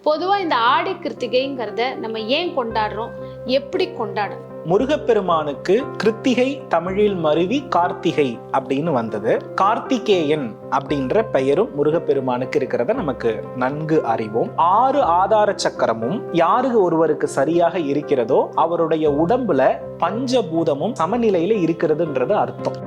பொதுவாக இந்த ஆடி கிருத்திகைங்கிறத நம்ம ஏன் கொண்டாடுறோம், எப்படி கொண்டாடுறோம்? முருகப்பெருமானுக்கு கிருத்திகை தமிழில் மருவி கார்த்திகை அப்படின்னு வந்தது. கார்த்திகேயன் அப்படின்ற பெயரும் முருகப்பெருமானுக்கு இருக்கிறத நமக்கு நன்கு அறிவோம். 6 ஆதார சக்கரமும் யாருக்கு ஒருவருக்கு சரியாக இருக்கிறதோ அவருடைய உடம்புல பஞ்சபூதமும் சமநிலையில இருக்கிறதுன்றது அர்த்தம்.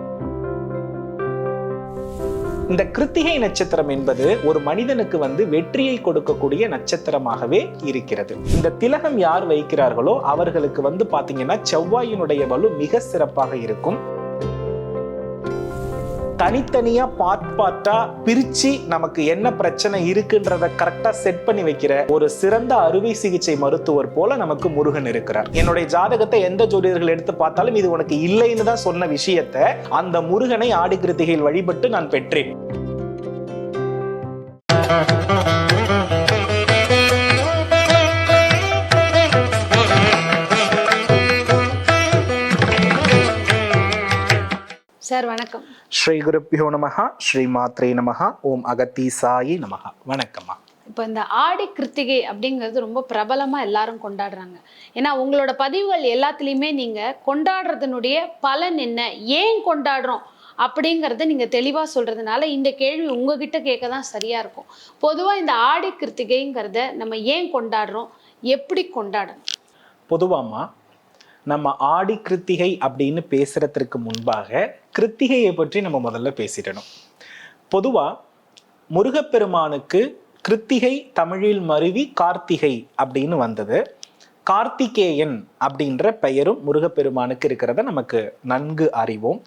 இந்த கிருத்திகை நட்சத்திரம் என்பது ஒரு மனிதனுக்கு வெற்றியை கொடுக்கக்கூடிய நட்சத்திரமாகவே இருக்கிறது. இந்த திலகம் யார் வைக்கிறார்களோ அவர்களுக்கு பாத்தீங்கன்னா செவ்வாயினுடைய வலு மிக சிறப்பாக இருக்கும். தனித்தனியா பார்ட்டா பிரிச்சு நமக்கு என்ன பிரச்சனை இருக்குன்றத கரெக்டா செட் பண்ணி வைக்கிற ஒரு சிறந்த அறுவை சிகிச்சை மருத்துவர் போல நமக்கு முருகன் இருக்கிறார். என்னுடைய ஜாதகத்தை எந்த ஜோதிடர்கள் எடுத்து பார்த்தாலும் இது உனக்கு இல்லைன்னு தான் சொன்ன விஷயத்தை அந்த முருகனை ஆடி கிருத்திகையில் வழிபட்டு நான் பெற்றேன். சார் வணக்கம். ஸ்ரீ குருப்பியோ நமஹ, ஸ்ரீ மாத்ரே நமஹ, ஓம் அகத்தீசாயி நமஹ. வணக்கம்மா. இப்போ இந்த ஆடி கிருத்திகை அப்படிங்கிறது ரொம்ப பிரபலமாக எல்லாரும் கொண்டாடுறாங்க. ஏன்னா உங்களோட பதிவுகள் எல்லாத்துலேயுமே நீங்கள் கொண்டாடுறதுனுடைய பலன் என்ன, ஏன் கொண்டாடுறோம் அப்படிங்கிறத நீங்கள் தெளிவாக சொல்கிறதுனால இந்த கேள்வி உங்ககிட்ட கேட்க தான் சரியாக இருக்கும். பொதுவாக இந்த ஆடி கிருத்திகைங்கிறத நம்ம ஏன் கொண்டாடுறோம், எப்படி கொண்டாடணும்? பொதுவாமா நம்ம ஆடி கிருத்திகை அப்படின்னு பேசுறதுக்கு முன்பாக கிருத்திகையை பற்றி நம்ம முதல்ல பேசிடணும். பொதுவா முருகப்பெருமானுக்கு கிருத்திகை தமிழில் மருவி கார்த்திகை அப்படின்னு வந்தது. கார்த்திகேயன் அப்படின்ற பெயரும் முருகப்பெருமானுக்கு இருக்கிறத நமக்கு நன்கு அறிவோம்.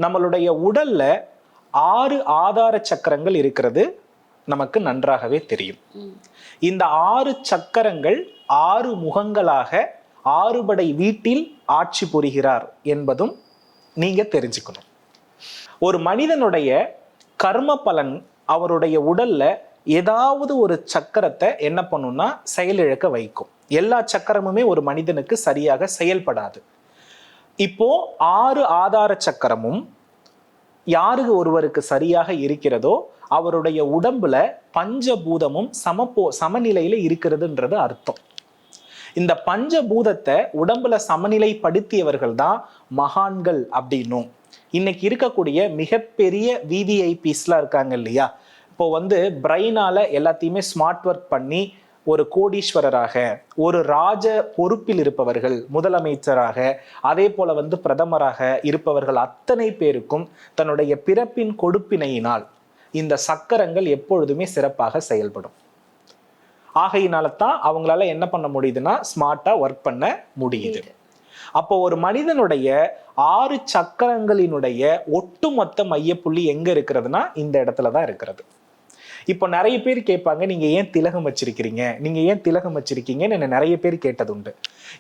நம்மளுடைய உடல்ல 6 ஆதார சக்கரங்கள் இருக்கிறது நமக்கு நன்றாகவே தெரியும். இந்த 6 சக்கரங்கள் 6 முகங்களாக 6 படை வீட்டில் ஆட்சி புரிகிறார் என்பதும் நீங்க தெரிஞ்சுக்கணும். ஒரு மனிதனுடைய கர்ம பலன் அவருடைய உடல்ல ஏதாவது ஒரு சக்கரத்தை என்ன பண்ணும்னா செயலிழக்க வைக்கும். எல்லா சக்கரமுமே ஒரு மனிதனுக்கு சரியாக செயல்படாது. இப்போ 6 ஆதார சக்கரமும் யாருக்கு ஒருவருக்கு சரியாக இருக்கிறதோ அவருடைய உடம்புல பஞ்சபூதமும் சமநிலையில இருக்கிறதுன்றது அர்த்தம். இந்த பஞ்சபூதத்தை உடம்புல சமநிலைப்படுத்தியவர்கள் தான் மகான்கள் அப்படின்னும். இன்னைக்கு இருக்கக்கூடிய மிகப்பெரிய விவிஐபிஸ்லாம் இருக்காங்க இல்லையா, இப்போ பிரெயினால எல்லாத்தையுமே ஸ்மார்ட் ஒர்க் பண்ணி ஒரு கோடீஸ்வரராக, ஒரு ராஜ பொறுப்பில் இருப்பவர்கள், முதலமைச்சராக, அதே போல பிரதமராக இருப்பவர்கள் அத்தனை பேருக்கும் தன்னுடைய பிறப்பின் கொடுப்பினையினால் இந்த சக்கரங்கள் எப்பொழுதுமே சிறப்பாக செயல்படும். ஆகையினால தான் அவங்களால என்ன பண்ண முடியுதுன்னா ஸ்மார்ட்டா ஒர்க் பண்ண முடியுது. அப்போ ஒரு மனிதனுடைய 6 சக்கரங்களினுடைய ஒட்டுமொத்த மையப்புள்ளி எங்க இருக்கிறதுனா இந்த இடத்துலதான் இருக்கிறது. இப்போ நிறைய பேர் கேட்பாங்க, நீங்க ஏன் திலகம் வச்சிருக்கிறீங்க, நீங்க ஏன் திலகம் வச்சிருக்கீங்கன்னு என்ன நிறைய பேர் கேட்டது உண்டு.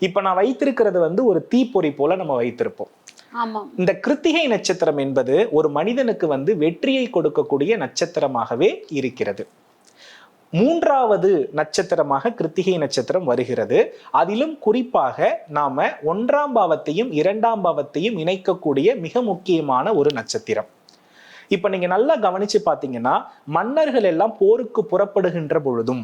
இப்ப நான் வைத்திருக்கிறது ஒரு தீப்பொறி போல நம்ம வைத்திருப்போம். இந்த கிருத்திகை நட்சத்திரம் என்பது ஒரு மனிதனுக்கு வெற்றியை கொடுக்கக்கூடிய நட்சத்திரமாகவே இருக்கிறது. 3வது நட்சத்திரமாக கிருத்திகை நட்சத்திரம் வருகிறது. அதிலும் குறிப்பாக நாம 1ஆம் பாவத்தையும் 2ஆம் பாவத்தையும் இணைக்கக்கூடிய மிக முக்கியமான ஒரு நட்சத்திரம். இப்ப நீங்க நல்லா கவனிச்சு பாத்தீங்கன்னா மன்னர்கள் எல்லாம் போருக்கு புறப்படுகின்ற பொழுதும்,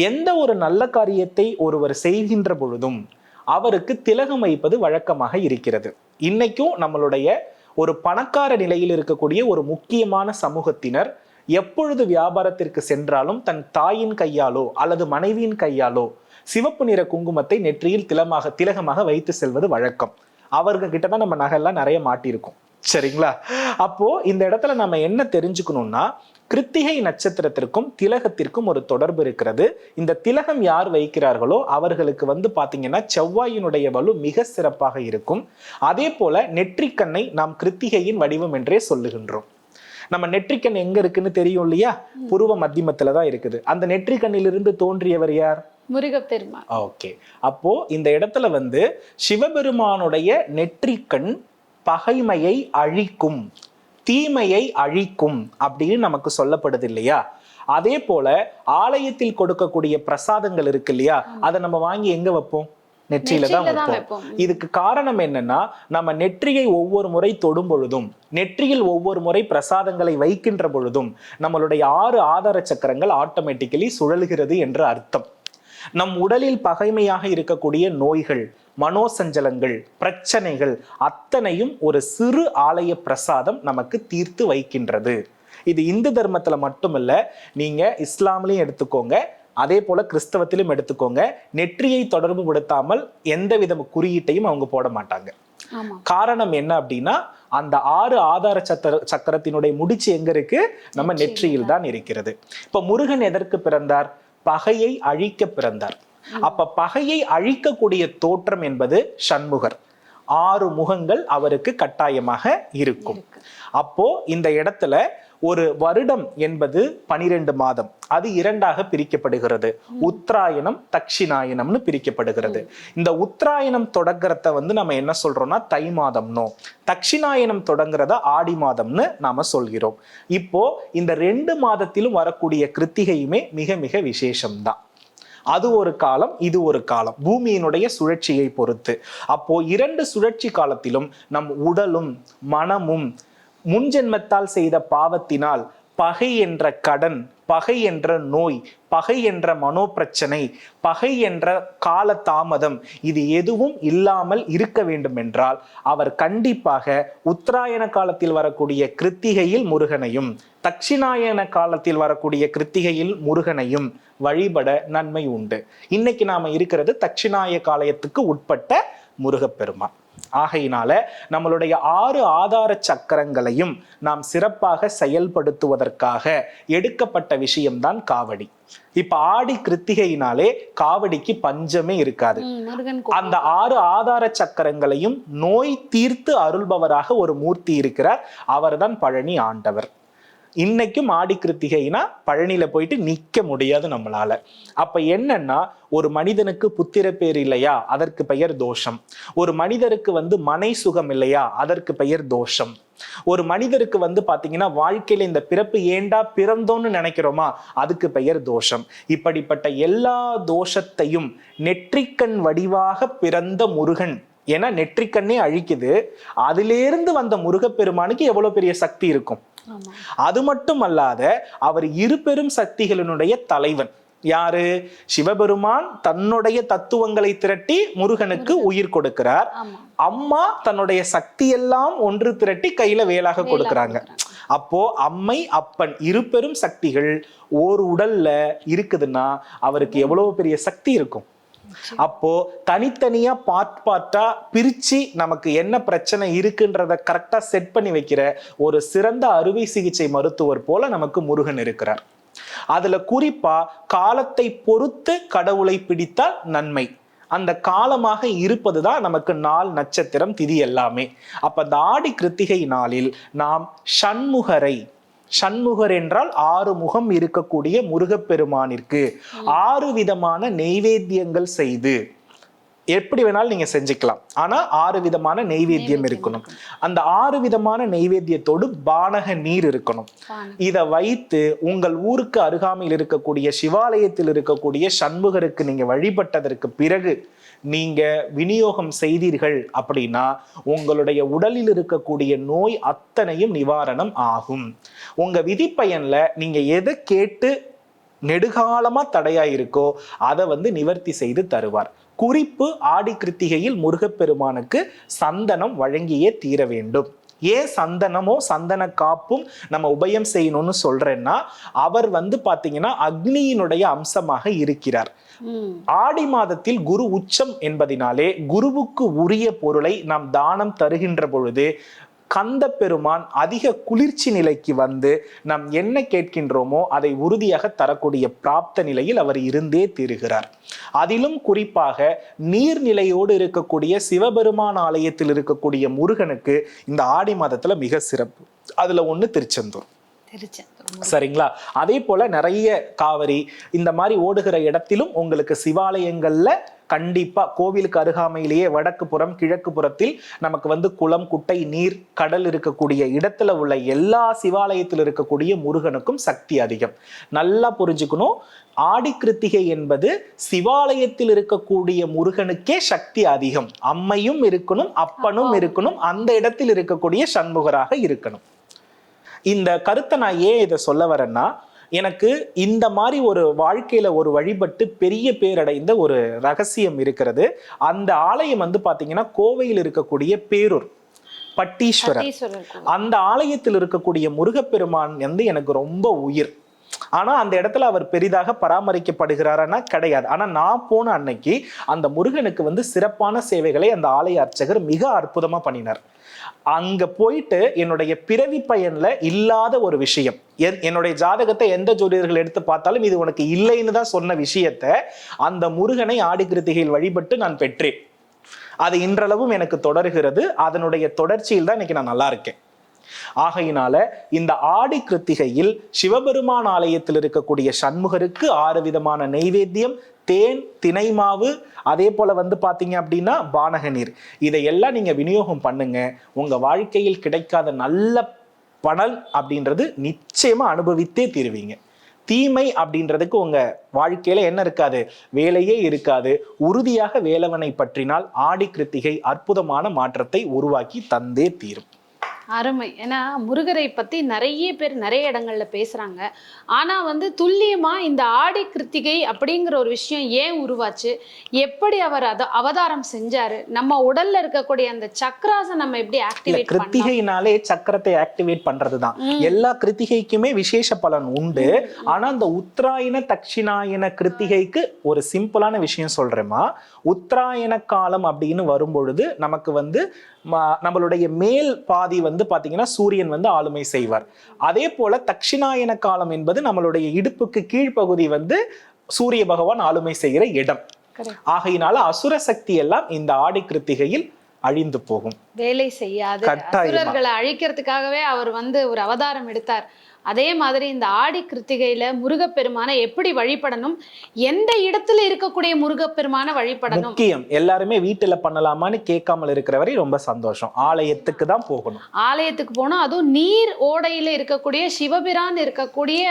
எந்த ஒரு நல்ல காரியத்தை ஒருவர் செய்கின்ற பொழுதும் அவருக்கு திலகம் வைப்பது வழக்கமாக இருக்கிறது. இன்னைக்கும் நம்மளுடைய ஒரு பணக்கார நிலையில் இருக்கக்கூடிய ஒரு முக்கியமான சமூகத்தினர் எப்பொழுது வியாபாரத்திற்கு சென்றாலும் தன் தாயின் கையாலோ அல்லது மனைவியின் கையாலோ சிவப்பு நிற குங்குமத்தை நெற்றியில் திலகமாக வைத்து செல்வது வழக்கம். அவர்கள் கிட்டதான் நம்ம நகையெல்லாம் நிறைய மாட்டியிருக்கோம். சரிங்களா? அப்போ இந்த இடத்துல நம்ம என்ன தெரிஞ்சுக்கணும்னா, கிருத்திகை நட்சத்திரத்திற்கும் திலகத்திற்கும் ஒரு தொடர்பு இருக்கிறது. இந்த திலகம் யார் வைக்கிறார்களோ அவர்களுக்கு பாத்தீங்கன்னா செவ்வாயினுடைய வலு மிக சிறப்பாக இருக்கும். அதே போல நெற்றிக்கண்ணை நாம் கிருத்திகையின் வடிவம் என்றே சொல்லுகின்றோம். நம்ம நெற்றிக்கண் எங்க இருக்குன்னு தெரியும் இல்லையா? புருவ மத்தியமத்துலதான் இருக்குது. அந்த நெற்றிக்கண்ணிலிருந்து தோன்றியவர் யார்? முருகப்பெருமான். ஓகே. அப்போ இந்த இடத்துல சிவபெருமானுடைய நெற்றிக்கண் பகைமையை அழிக்கும், தீமையை அழிக்கும் அப்படின்னு நமக்கு சொல்லப்படுது இல்லையா? அதே போல ஆலயத்தில் கொடுக்கக்கூடிய பிரசாதங்கள் இருக்கு இல்லையா, அதை நம்ம வாங்கி எங்க வைப்போம்? நெற்றியில தான் நெற்றியில தான் வைப்போம். வைப்போம். இதுக்கு காரணம் என்னன்னா, நம்ம நெற்றியை ஒவ்வொரு முறை தொடும் பொழுதும், நெற்றியில் ஒவ்வொரு முறை பிரசாதங்களை வைக்கின்ற பொழுதும் நம்மளுடைய 6 ஆதார சக்கரங்கள் ஆட்டோமேட்டிக்கலி சுழல்கிறது என்று அர்த்தம். நம் உடலில் பகைமையாக இருக்கக்கூடிய நோய்கள், மனோசஞ்சலங்கள், பிரச்சனைகள் அத்தனையும் ஒரு சிறு ஆலய பிரசாதம் நமக்கு தீர்த்து வைக்கின்றது. இது இந்து தர்மத்துல மட்டுமல்ல, நீங்க இஸ்லாம்லயும் எடுத்துக்கோங்க, அதே போல கிறிஸ்தவத்திலும் எடுத்துக்கோங்க. நெற்றியை தொடர்பு படுத்தாமல் எந்த வித குறியீட்டையும் அவங்க போட மாட்டாங்க. காரணம் என்ன அப்படின்னா, அந்த 6 ஆதார சக்கரத்தினுடைய முடிச்சு எங்க இருக்கு? நம்ம நெற்றியில் தான் இருக்கிறது. இப்ப முருகன் எதற்கு பிறந்தார்? பகையை அழிக்க பிறந்தார். அப்ப பகையை அழிக்கக்கூடிய தோற்றம் என்பது சண்முகர். 6 முகங்கள் அவருக்கு கட்டாயமாக இருக்கும். அப்போ இந்த இடத்துல ஒரு வருடம் என்பது 12 மாதம், அது 2ஆக பிரிக்கப்படுகிறது. உத்தராயணம், தட்சிணாயனம்னு பிரிக்கப்படுகிறது. இந்த உத்தராயணம் தொடங்குறத நம்ம என்ன சொல்றோம்னா தை மாதம்னோ, தட்சிணாயனம் தொடங்குறத ஆடி மாதம்னு நாம சொல்கிறோம். இப்போ இந்த 2 மாதத்திலும் வரக்கூடிய கிருத்திகையுமே மிக மிக விசேஷம்தான். அது ஒரு காலம், இது ஒரு காலம், பூமியினுடைய சுழற்சியை பொறுத்து. அப்போ 2 சுழற்சி காலத்திலும் நம் உடலும் மனமும் முன்ஜென்மத்தால் செய்த பாவத்தினால் பகை என்ற கடன், பகை என்ற நோய், பகை என்ற மனோ பிரச்சனை, பகை என்ற கால தாமதம், இது எதுவும் இல்லாமல் இருக்க வேண்டும் என்றால் அவர் கண்டிப்பாக உத்தராயண காலத்தில் வரக்கூடிய கிருத்திகையில் முருகனையும், தட்சிணாயன காலத்தில் வரக்கூடிய கிருத்திகையில் முருகனையும் வழிபட நன்மை உண்டு. இன்னைக்கு நாம இருக்கிறது தட்சிணாய காலத்துக்கு உட்பட்ட முருகப்பெருமான். ஆகையினால நம்மளுடைய 6 ஆதார சக்கரங்களையும் நாம் சிறப்பாக செயல்படுத்துவதற்காக எடுக்கப்பட்ட விஷயம்தான் காவடி. இப்ப ஆடி கிருத்திகையினாலே காவடிக்கு பஞ்சமே இருக்காது. அந்த 6 ஆதார சக்கரங்களையும் நோய் தீர்த்து அருள்பவராக ஒரு மூர்த்தி இருக்கிறார். அவர்தான் பழனி ஆண்டவர். இன்னைக்கும் ஆடி கிருத்திகைனா பழனியில போயிட்டு நிக்க முடியாது நம்மளால. அப்ப என்னன்னா, ஒரு மனிதனுக்கு புத்திர பேர் இல்லையா, அதற்கு பெயர் தோஷம். ஒரு மனிதருக்கு மனை சுகம் இல்லையா, அதற்கு பெயர் தோஷம். ஒரு மனிதருக்கு பாத்தீங்கன்னா வாழ்க்கையில இந்த பிறப்பு ஏண்டா பிறந்தோன்னு நினைக்கிறோமா, அதுக்கு பெயர் தோஷம். இப்படிப்பட்ட எல்லா தோஷத்தையும் நெற்றிக்கண் வடிவாக பிறந்த முருகன், ஏன்னா நெற்றிக்கண்ணே அழிக்குது, அதிலிருந்து வந்த முருகப்பெருமானுக்கு எவ்வளவு பெரிய சக்தி இருக்கும். அது மட்டும் அல்லாத அவர் 2 பெரும் சக்திகளினுடைய தலைவன். யாரு? சிவபெருமான் தன்னுடைய தத்துவங்களை திரட்டி முருகனுக்கு உயிர் கொடுக்கிறார். அம்மா தன்னுடைய சக்தி எல்லாம் ஒன்று திரட்டி கையில வேலாக கொடுக்கிறாங்க. அப்போ அம்மை அப்பன் 2 பெரும் சக்திகள் ஒரு உடல்ல இருக்குதுன்னா அவருக்கு எவ்வளவு பெரிய சக்தி இருக்கும். அப்போ தனித்தனியா பார்ட்டா பிரிச்சு நமக்கு என்ன பிரச்சனை இருக்குன்றத கரெக்டா செட் பண்ணி வைக்கிற ஒரு சிறந்த அறுவை சிகிச்சை மருத்துவர் போல நமக்கு முருகன் இருக்கிறார். அதுல குறிப்பா காலத்தை பொறுத்து கடவுளை பிடித்தால் நன்மை. அந்த காலமாக இருப்பதுதான் நமக்கு நாள், நட்சத்திரம், திதி எல்லாமே. அப்ப இந்த ஆடி கிருத்திகை நாளில் நாம் சண்முகர் என்றால் 6 முகம் இருக்கக்கூடிய முருகப்பெருமானிற்கு 6 விதமான நெய்வேத்தியங்கள் செய்து, எப்படி வேணாலும் நீங்க செஞ்சுக்கலாம், ஆனா 6 விதமான நெய்வேத்தியம் இருக்கணும். அந்த 6 விதமான நெய்வேத்தியத்தோடு பானக நீர் இருக்கணும். இதை வைத்து உங்கள் ஊருக்கு அருகாமையில் இருக்கக்கூடிய சிவாலயத்தில் இருக்கக்கூடிய சண்முகருக்கு நீங்க வழிபட்டதற்கு பிறகு நீங்க விநியோகம் செய்தீர்கள் அப்படின்னா உங்களுடைய உடலில் இருக்கக்கூடிய நோய் அத்தனையும் நிவாரணம் ஆகும். உங்க விதிப்பயன்ல நீங்க எதை கேட்டு நெடுகாலமா தடையாயிருக்கோ அதை நிவர்த்தி செய்து தருவார். குறிப்பு, ஆடி கிருத்திகையில் முருகப்பெருமானுக்கு சந்தனம் வழங்கியே தீர வேண்டும். ஏன் சந்தனமோ சந்தன காப்பும் நம்ம உபயம் செய்யணும்னு சொல்றேன்னா, அவர் பாத்தீங்கன்னா அக்னியினுடைய அம்சமாக இருக்கிறார். ஆடி மாதத்தில் குரு உச்சம் என்பதினாலே குருவுக்கு உரிய பொருளை நாம் தானம் தருகின்ற பொழுது கந்த பெருமான் அதிக குளிர்ச்சி நிலைக்கு நாம் என்ன கேட்கின்றோமோ அதை உறுதியாக தரக்கூடிய பிராப்த நிலையில் அவர் இருந்தே தீருகிறார். அதிலும் குறிப்பாக நீர்நிலையோடு இருக்கக்கூடிய சிவபெருமான் ஆலயத்தில் இருக்கக்கூடிய முருகனுக்கு இந்த ஆடி மாதத்துல மிக சிறப்பு. அதுல ஒண்ணு திருச்செந்தூர். சரிங்களா? அதே போல நிறைய காவிரி இந்த மாதிரி ஓடுகிற இடத்திலும் உங்களுக்கு சிவாலயங்கள்ல கண்டிப்பா கோவிலுக்கு அருகாமையிலேயே வடக்கு புறம் கிழக்கு புறத்தில் நமக்கு வந்து குளம், குட்டை, நீர், கடல் இருக்கக்கூடிய இடத்துல உள்ள எல்லா சிவாலயத்தில் இருக்கக்கூடிய முருகனுக்கும் சக்தி அதிகம். நல்லா புரிஞ்சுக்கணும், ஆடி கிருத்திகை என்பது சிவாலயத்தில் இருக்கக்கூடிய முருகனுக்கே சக்தி அதிகம். அம்மையும் இருக்கணும், அப்பனும் இருக்கணும், அந்த இடத்தில் இருக்கக்கூடிய சண்முகராக இருக்கணும். இந்த கருத்தை நான் ஏன் இதை சொல்ல வரேன்னா, எனக்கு இந்த மாதிரி ஒரு வாழ்க்கையில ஒரு வழிபட்டு பெரிய பேரடைந்த ஒரு ரகசியம் இருக்கிறது. அந்த ஆலயம் வந்து பாத்தீங்கன்னா கோவையில் இருக்கக்கூடிய பேரூர் பட்டீஸ்வரர். அந்த ஆலயத்தில் இருக்கக்கூடிய முருகப்பெருமான் வந்து எனக்கு ரொம்ப உயிர். ஆனா அந்த இடத்துல அவர் பெரிதாக பராமரிக்கப்படுகிறாரன்னா கிடையாது. ஆனா நான் போன அன்னைக்கு அந்த முருகனுக்கு வந்து சிறப்பான சேவைகளை அந்த ஆலய அர்ச்சகர் மிக அற்புதமா பண்ணினார். அங்க போயிட்டு என்னுடைய பிறவி பயன்ல இல்லாத ஒரு விஷயம், என்னுடைய ஜாதகத்தை எந்த ஜோதிடர்கள் எடுத்து பார்த்தாலும் இது உனக்கு இல்லைன்னு தான் சொன்ன விஷயத்த அந்த முருகனை ஆடி கிருத்திகையில் வழிபட்டு நான் பெற்றேன். அது இன்றளவும் எனக்கு தொடர்கிறது. அதனுடைய தொடர்ச்சியில் தான் இன்னைக்கு நான் நல்லா இருக்கேன். ஆகையினால இந்த ஆடி கிருத்திகையில் சிவபெருமான் ஆலயத்தில் இருக்கக்கூடிய சண்முகருக்கு 6 விதமான நெய்வேத்தியம், தேன், தினை மாவு, அதே போல வந்து பாத்தீங்க அப்படின்னா பானக நீர், இதையெல்லாம் நீங்க விநியோகம் பண்ணுங்க. உங்க வாழ்க்கையில் கிடைக்காத நல்ல பலன் அப்படின்றது நிச்சயமா அனுபவித்தே தீருவீங்க. தீமை அப்படின்றதுக்கு உங்க வாழ்க்கையில என்ன இருக்காது, வேலையே இருக்காது. உறுதியாக வேலவனை பற்றினால் ஆடி கிருத்திகை அற்புதமான மாற்றத்தை உருவாக்கி தந்தே தீரும். அருமை. ஏன்னா முருகரை பத்தி நிறைய பேர் நிறைய இடங்கள்ல பேசுறாங்க. ஆனா வந்து துல்லியமா இந்த ஆடி கிருத்திகை அப்படிங்கிற ஒரு விஷயம் ஏன் உருவாச்சு, எப்படி அவர் அவதாரம் செஞ்சாரு, நம்ம உடல்ல இருக்கக்கூடிய அந்த சக்கராசை நம்ம எப்படி ஆக்டிவேட் பண்ணலாம். கிருத்திகைனாலே சக்கரத்தை ஆக்டிவேட் பண்றதுதான். எல்லா கிருத்திகைக்குமே விசேஷ பலன் உண்டு. ஆனா அந்த உத்தராயண தட்சிணாயன கிருத்திகைக்கு ஒரு சிம்பிளான விஷயம் சொல்றேமா. உத்தராயண காலம் அப்படின்னு வரும்பொழுது நமக்கு வந்து நம்மளுடைய மேல் பாதி வந்து பாத்தீங்கன்னா சூரியன் வந்து ஆளுமை செய்வார். அதே போல தட்சிணாயன காலம் என்பது நம்மளுடைய இடுப்புக்கு கீழ்ப்பகுதி வந்து சூரிய பகவான் ஆளுமை செய்கிற இடம். ஆகையினால அசுர சக்தி எல்லாம் இந்த ஆடி கிருத்திகையில் அழிந்து போகும், வேலை செய்யாது. அசுரர்களை அழிக்கிறதுக்காகவே அவர் வந்து ஒரு அவதாரம் எடுத்தார். அதே மாதிரி இந்த ஆடி கிருத்திகையில முருகப்பெருமானை எப்படி வழிபடணும், எந்த இடத்துல இருக்கக்கூடிய முருகப்பெருமான வழிபடணும் முக்கியம். எல்லாருமே வீட்டுல பண்ணலாமான்னு கேட்காமல் இருக்கிறவரை ரொம்ப சந்தோஷம். ஆலயத்துக்கு தான் போகணும். ஆலயத்துக்கு போனோம். அதுவும் நீர் ஓடையில இருக்கக்கூடிய சிவபிரான் இருக்கக்கூடிய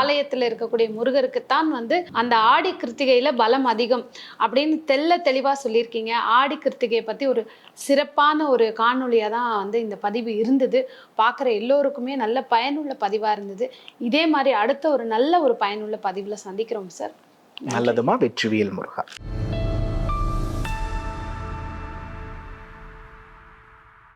ஆலயத்துல இருக்கக்கூடிய முருகருக்குத்தான் வந்து அந்த ஆடி கிருத்திகையில பலம் அதிகம் அப்படின்னு தெள்ள தெளிவா சொல்லியிருக்கீங்க. ஆடி கிருத்திகையை பத்தி ஒரு சிறப்பான ஒரு காணொலியா தான் வந்து இந்த பதிவு இருந்தது. பார்க்குற எல்லோருக்குமே நல்ல பயனுள்ள பதிவா இருந்தது. இதே மாதிரி அடுத்த ஒரு நல்ல ஒரு பயனுள்ள பதிவுல சந்திக்கிறோம் சார். நல்லதுமா. வெற்றிவேல் முருகா.